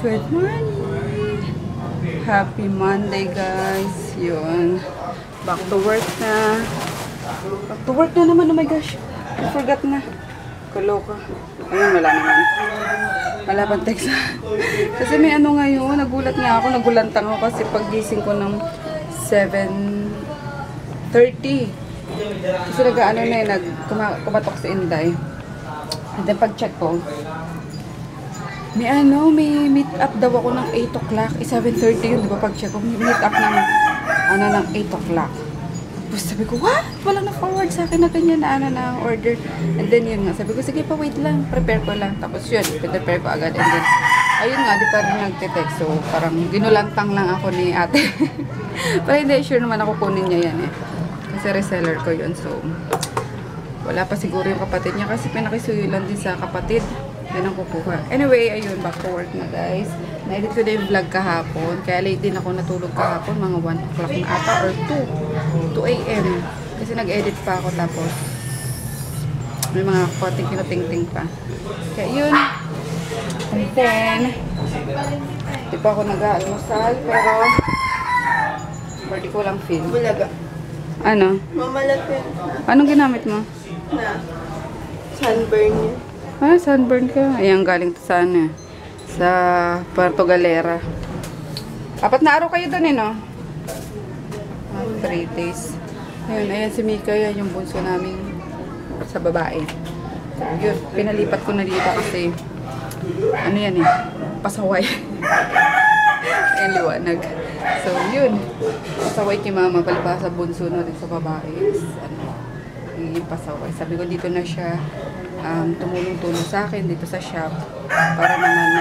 Good morning! Happy Monday, guys. Yun. Back to work na. Back to work na naman. Oh my gosh. I forgot na. Kaloka. Ayun, wala naman. Wala pang text. Kasi may ano ngayon. Nagulat nga ako. Nagulantang ako kasi paggising ko ng 7:30. Kasi nag-ano na yun. Kumatok si Inday. And then pag-check ko, may meet up daw ako ng 8 o'clock. 7:30 yun, di ba? Pag-check ko, may meet up ng 8 o'clock. Tapos sabi ko, what? Wala na forward sa akin na ganyan na order. And then yun nga, sabi ko, sige pa, wait lang. Prepare ko lang. Tapos yun, prepare ko agad. And then, ayun nga, di pa rin nagte-text. So, parang ginulantang lang ako ni ate. Pero hindi, sure naman ako kunin niya yan eh. Kasi reseller ko yun. So, wala pa siguro yung kapatid niya kasi pinakisuyo lang din sa kapatid. Yan ang kukuha. Anyway, ayun, back to work na guys. Na-edit ko na yung vlog kahapon. Kaya late din ako natulog kahapon. Mga 1 o'clock na ata or 2 a.m. Kasi nag-edit pa ako tapos may mga konting kinuting-ting pa. Kaya yun. And then, di pa ako nag-aalmusal pero party ko lang feel. Bulaga. Ano? Mamalapit. Anong ginamit mo? Na sunburn niya. Ah, sunburn ka. Ayan, galing to sa ano, sa Puerto Galera. 4 na araw kayo doon eh, no? 3 days. Ayun, ayan si Mika, yan yung bunso namin sa babae. So, yun, pinalipat ko na dito kasi ano yan eh, pasaway. Ayan, liwanag. So, yun. Pasaway kay mama, palibasa bunso na rin sa babae. Yung pasaway. Sabi ko dito na siya tumulong-tulong sa akin dito sa shop para naman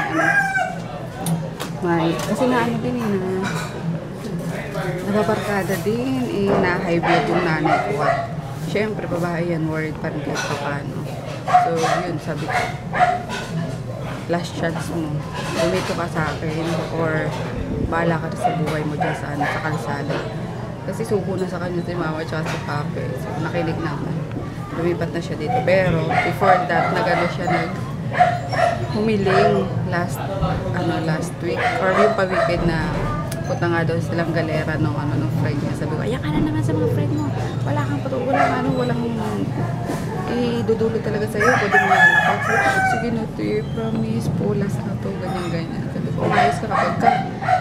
may kasi nga ano din nababarkada din na high blood yung nanay ko at syempre babae yan, worried pa rin kahit paano. So yun, sabi ko last chance mo, bumito ka sa akin or bahala ka sa buhay mo dyan sa kalsada kasi suko na sa kanya si mama at si pape. So nakinig naman, lumipat na siya dito. Pero before that, nagano siya humiling last week or yung pa-weekend na punta nga daw silang Galera nung friend niya. Sabi ko, ayan ka na naman sa mga friend mo. Wala kang walang idudulot talaga sa'yo. Pwede mo lalakad. Sige na to, promise, pulas na to, ganyan. Sabi ko, umayos ka kapag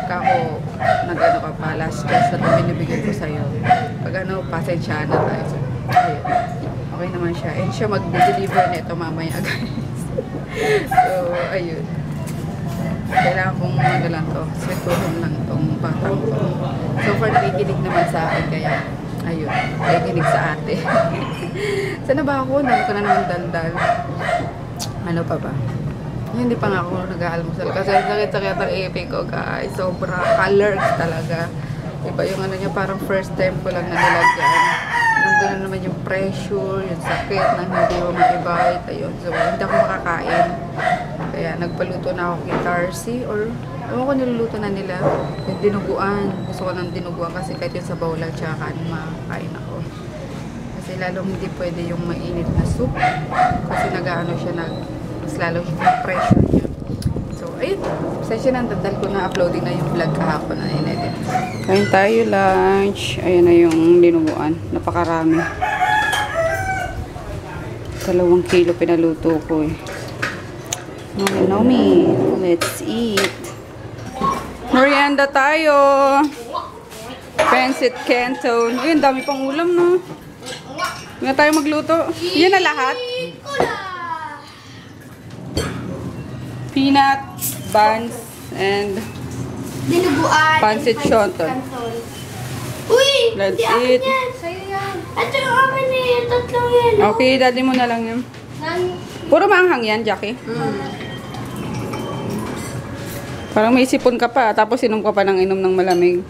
kako nag-ano ka pa, last chance na ito binibigyan ko sa'yo. Pag pasensya na tayo. So, ayun. Okay naman siya. And siya mag-deliver na ito mamaya, guys. So, ayun. Kailangan kong lang to. Sweet lang itong batang to. So far, nakikinig naman sa akin. Kaya, ayun. Nakikinig sa ate. Sana ba ako? Dami ko na naman daldal. Ano pa ba? Hindi pa nga ako nag-aalmusal. Kasi sakit-sakit ang ipin ko, guys. Sobra allergic talaga. Diba yung niya, parang first time ko lang na nilagyan. Nandun na naman yung pressure, yung sakit na hindi mo maibahit. Ayun. So, hindi ako makakain. Kaya nagpaluto na ako kay Tarsi or ewan ko niluluto na nila. Yung dinuguan. Gusto ko ng dinuguan kasi kahit yung sabaw lang tsaka makakain ako. Kasi lalong hindi pwede yung mainit na soup. Kasi nag-ano siya, mas lalo siya yung pressure niya. So, ayun. Session ang dadal ko na uploading na yung vlog kahapon na in-edit. Kain tayo lunch. Ayan na yung dinuguan. Napakarami. 2 kilo pinaluto ko eh. Nomi, let's eat. Merienda tayo. Pancit Canton. Ayun, dami pang ulam, no? Hindi na tayo magluto. Yan na lahat. Peanut, buns, and pancit Canton. Uy! Let's eat. Sa'yo yan. At yung akin eh. Tatlong yan. Okay, dali mo na lang yan. Puro maanghang yan, Jackie. Parang may sipon ka pa, tapos inom ka pa ng inom ng malamig.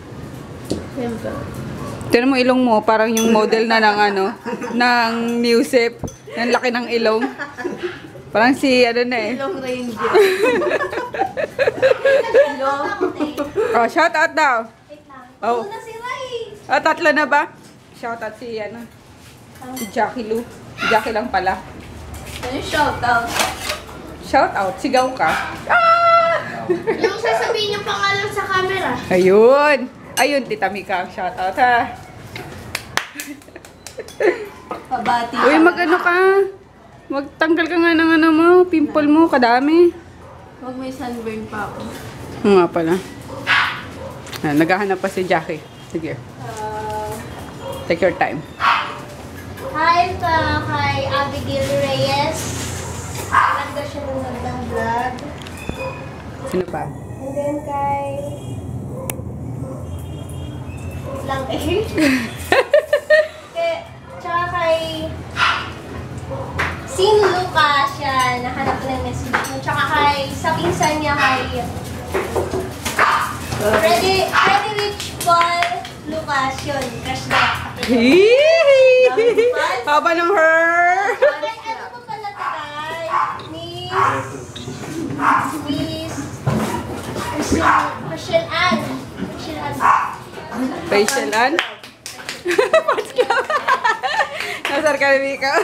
Tignan mo ilong mo, parang yung model na ng Newsep. Ang laki ng ilong. Parang si, na eh. Ilong Ranger. Oh, shout out daw. Oh. Una si Ray. Ah, 3 na ba? Shout out si, si Jackie Lou. Jackie lang pala. Ano yung shout out? Shout out, sigaw ka. Ah! Yung sa Ayun. Ayun, Tita Mika ang shoutout ha. Pabati. Uy, mag-ano ka? Magtanggal ka nga ng ano mo, pimple mo, kadami. Huwag may sunburn pa ako. Oo nga pala. Ah, naghahanap pa si Jackie. Sige. Take your time. Hi pa kay Abigail Reyes. Nagda siya nung nagda-vlog. Sino pa? And then kay... lang eh. Tsaka kay... Sin Lucas siya. Nahanap ko ng message mo. Tsaka kay... Sa pinsan niya kay... Ready Rich Paul Lucas yun. Crush na. Haba ng her! Kay ano pa pala ito kay? Miss... Rachel Ann. Rachel Ann. Facial Ann? Fans Club. Nasar ka rin ka.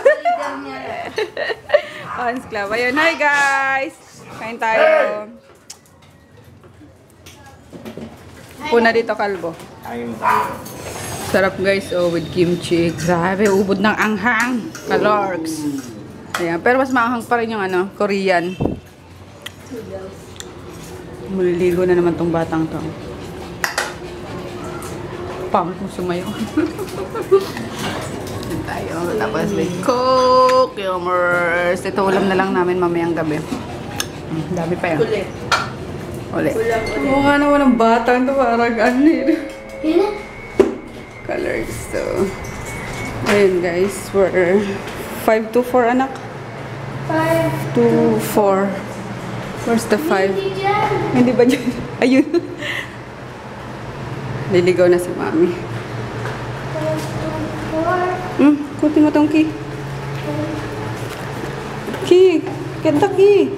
Fans Club. Ayun, hi guys! Kain tayo. Puna dito, kalbo. Sarap guys, oh, with kimchi. Grabe, ubod ng anghang. Kalorks. Ayan, pero mas maanghang pa rin yung ano, Korean. Maliligo na naman tong batang to. Pangit mo sumayo. Yan tayo. Tapos may Coke, Yomers. Ito ulam na lang namin mamayang gabi. Dami pa yan. Uli. Mukha naman ng batang to. Parang ano yun. Colors. So, ayun guys. We're 5 to 4 anak. 5 to 4. Where's the 5? Hindi ba dyan? Ayun. Liligaw na si Mami. Kunti mo tong key. Key. Ganda key.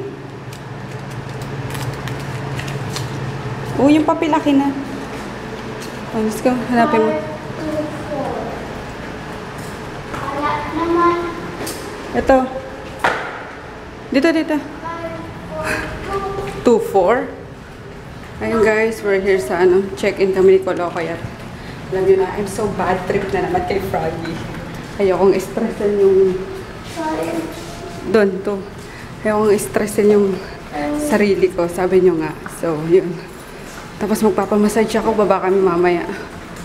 Yung papilaki na. Oh, let's go. Hanapin mo. Ito. Dito. 2-4. Ayun guys, we're here sa ano, check-in kami ni Kolo. Kaya alam nyo na, I'm so bad trip na naman kay Froggy. Ayokong stressin yung doon to. Ayokong stressin yung sarili ko, sabi nyo nga. So, yun. Tapos magpapamassage ako, baba kami mamaya.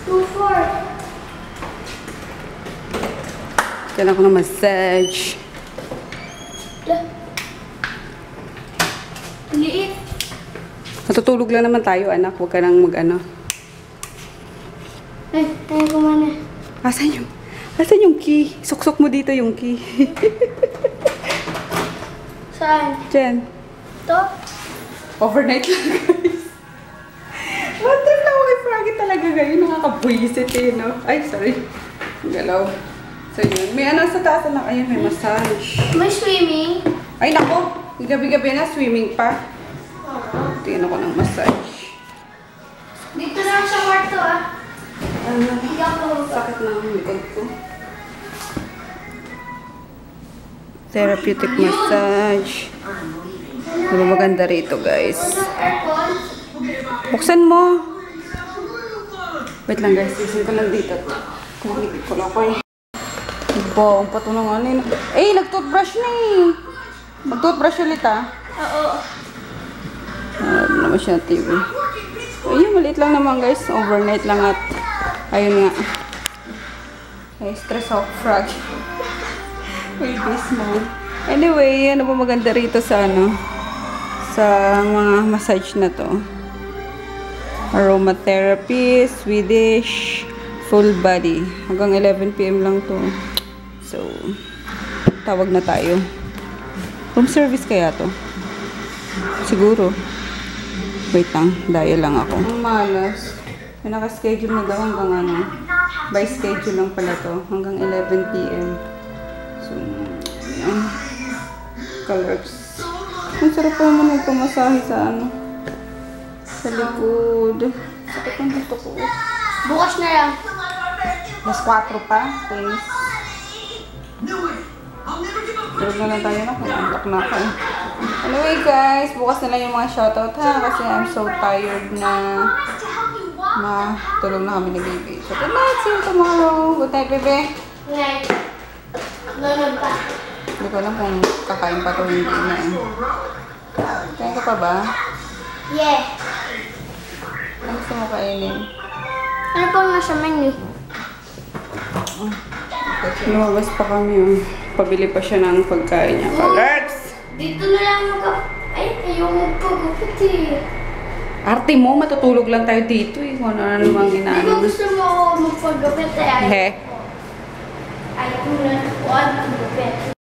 2-4. Kailangan ko ng massage. Liit. Matutulog lang naman tayo, anak. Huwag ka nang mag-ano. Tayo kumana. Asan yung key? Suksok mo dito yung key. Saan? Diyan. Ito? Overnight lang, guys. One trip lang ako kay Froggy talaga ngayon. Nakakabwisit eh, no? Ay, sorry. Galaw. So, yun. May ano sa taas na. Ayun, may massage. May swimming. Ay, nako. Gabi-gabi na, swimming pa. Tingnan ako ng massage. Dito lang sa kwarto Hindi ako. Sakit na ang likod ko. Therapeutic massage. Ano maganda rito, guys. Aircon. Buksan mo. Wait lang, guys. Isin ko lang dito. Kumikit ko lang ko eh. Iba, ang pato ng ano yun. Eh, nag-toothbrush na eh. Mag-toothbrush ulit Oo. Ano naman siya TV. Ayun, maliit lang naman guys. Overnight lang at ayun nga. Ay, stress out frog. Babies mode. Anyway, ano ba maganda rito sa ano? Sa mga massage na to. Aromatherapy, Swedish, full body. Hanggang 11 PM lang to. So, tawag na tayo. Room service kaya to? Siguro. Wait lang, dial lang ako. Ang malas. May naka-schedule na daw hanggang ano. By schedule lang pala to. Hanggang 11 PM. So, ayan. Colors. Ang sarap pa naman magpamasahe sa ano. Sa likod. Sakit ang dito ko. Bukas na lang. Mas 4 pa. Please. Tulog na lang tayo na. Kanaantak na ako eh. Anyway guys, bukas na lang yung mga shoutout ha. Kasi I'm so tired na. Matulog na kami ni baby. So, good night. See you tomorrow. Good night, bebe. Ngayon. Nunod pa. Hindi ko alam kung kakain pa to hindi na eh. Kain ka pa ba? Yeah. Ano gusto mo kainin? Ano pang nasa menu? Lumabas pa kami oh. Pabili pa siya ng pagkain niya. Alerts! Dito na lang ay, ayaw magpagupit eh. Arte mo, matutulog lang tayo dito eh. Kung ano na namang Di ba ginano. gusto mo magpagupit eh? He? Ayaw ko na magpagupit.